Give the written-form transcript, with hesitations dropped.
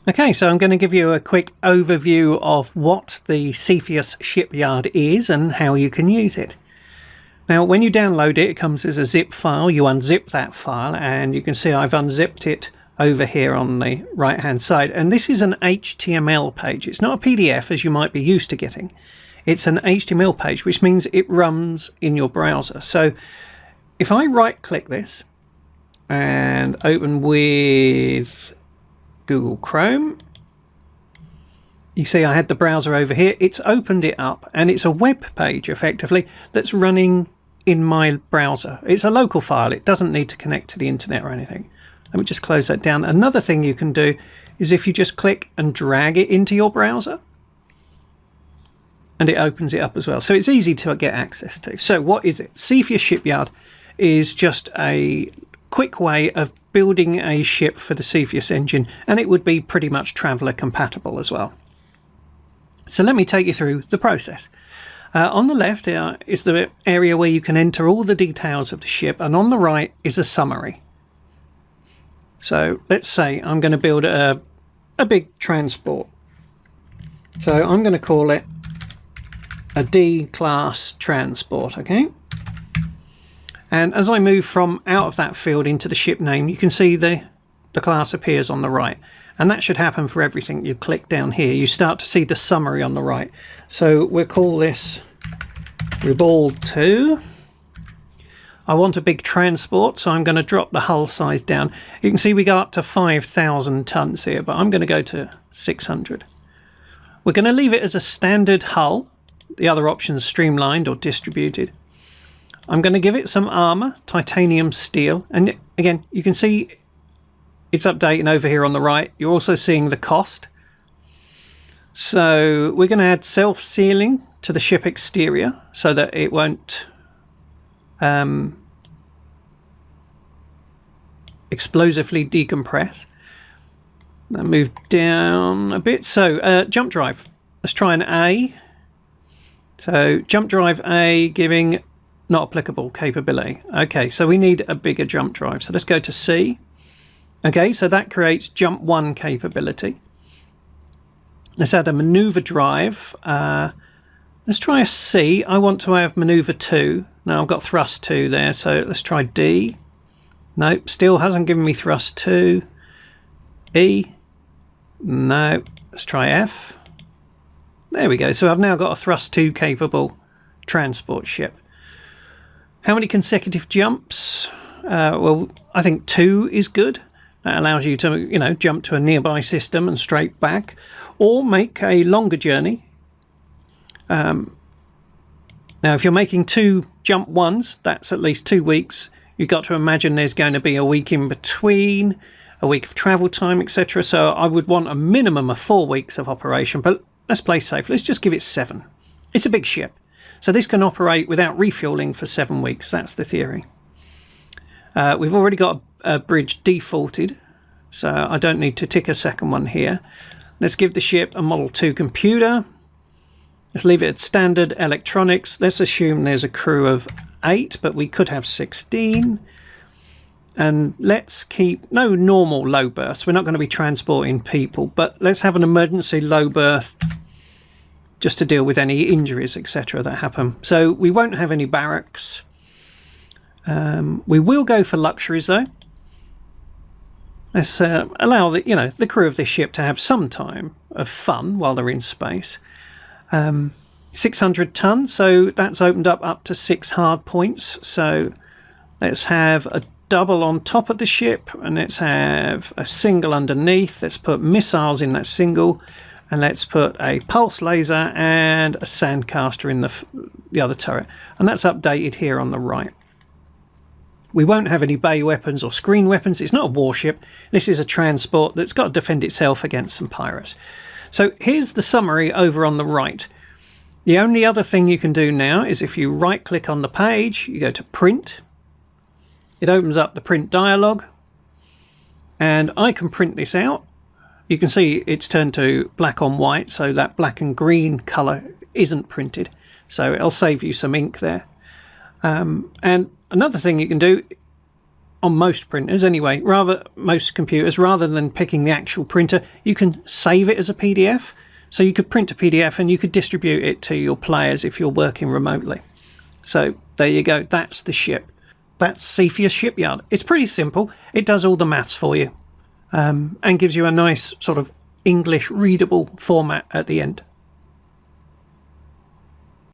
Okay, so I'm going to give you a quick overview of what the Cepheus Shipyard is and how you can use it. Now, when you download it, it comes as a zip file. You unzip that file, and you can see I've unzipped it over here on the right-hand side. And this is an HTML page. It's not a PDF, as you might be used to getting. It's an HTML page, which means it runs in your browser. So if I right-click this and open with Google Chrome, you see I had the browser over here. It's opened it up, and it's a web page effectively that's running in my browser. It's a local file. It doesn't need to connect to the internet or anything. Let me just close that down. Another thing you can do is if you just click and drag it into your browser, and it opens it up as well. So it's easy to get access to. So what is it? Cepheus Shipyard is just a quick way of building a ship for the Cepheus engine, and it would be pretty much traveller compatible as well. So let me take you through the process. On the left is the area where you can enter all the details of the ship, and on the right is a summary. So let's say I'm going to build a big transport. So I'm going to call it a D-class transport, okay? And as I move from out of that field into the ship name, you can see the class appears on the right. And that should happen for everything. You click down here, you start to see the summary on the right. So we'll call this readable 2. I want a big transport, so I'm going to drop the hull size down. You can see we go up to 5,000 tons here, but I'm going to go to 600. We're going to leave it as a standard hull. The other options streamlined or distributed. I'm going to give it some armor, titanium steel, and again you can see it's updating over here on the right. You're also seeing the cost. So we're going to add self-sealing to the ship exterior so that it won't explosively decompress. Now move down a bit. So jump drive. Let's try an A. So jump drive A giving not applicable capability. Okay, so we need a bigger jump drive. So let's go to C. Okay, so that creates jump 1 capability. Let's add a maneuver drive. Let's try a C. I want to have maneuver 2. Now I've got thrust 2 there, so let's try D. Nope, still hasn't given me thrust 2. E. No, let's try F. There we go. So I've now got a thrust 2 capable transport ship. How many consecutive jumps? Well, I think 2 is good. That allows you to, jump to a nearby system and straight back, or make a longer journey. Now, if you're making 2 jump 1s, that's at least 2 weeks. You've got to imagine there's going to be a week in between, a week of travel time, etc. So I would want a minimum of 4 weeks of operation, but let's play safe. Let's just give it 7. It's a big ship. So this can operate without refueling for 7 weeks. That's the theory. We've already got a bridge defaulted, so I don't need to tick a second one here. Let's give the ship a Model 2 computer. Let's leave it at standard electronics. Let's assume there's a crew of 8, but we could have 16. And let's keep no normal low berths. We're not going to be transporting people, but let's have an emergency low berth just to deal with any injuries, etc. that happen. So we won't have any barracks. We will go for luxuries though. Let's allow the crew of this ship to have some time of fun while they're in space. 600 tons, so that's opened up to 6 hard points. So let's have a double on top of the ship, and let's have a single underneath. Let's put missiles in that single, and let's put a pulse laser and a sandcaster in the other turret, and that's updated here on the right. We won't have any bay weapons or screen weapons. It's not a warship. This is a transport that's got to defend itself against some pirates. So here's the summary over on the right. The only other thing you can do now is if you right click on the page, you go to print. It opens up the print dialog, and I can print this out. You can see it's turned to black on white, so that black and green color isn't printed. So it'll save you some ink there. And another thing you can do on most printers anyway, most computers, rather than picking the actual printer, you can save it as a PDF. So you could print a PDF and you could distribute it to your players if you're working remotely. So there you go. That's the ship. That's Cepheus Shipyard. It's pretty simple. It does all the maths for you and gives you a nice sort of English readable format at the end.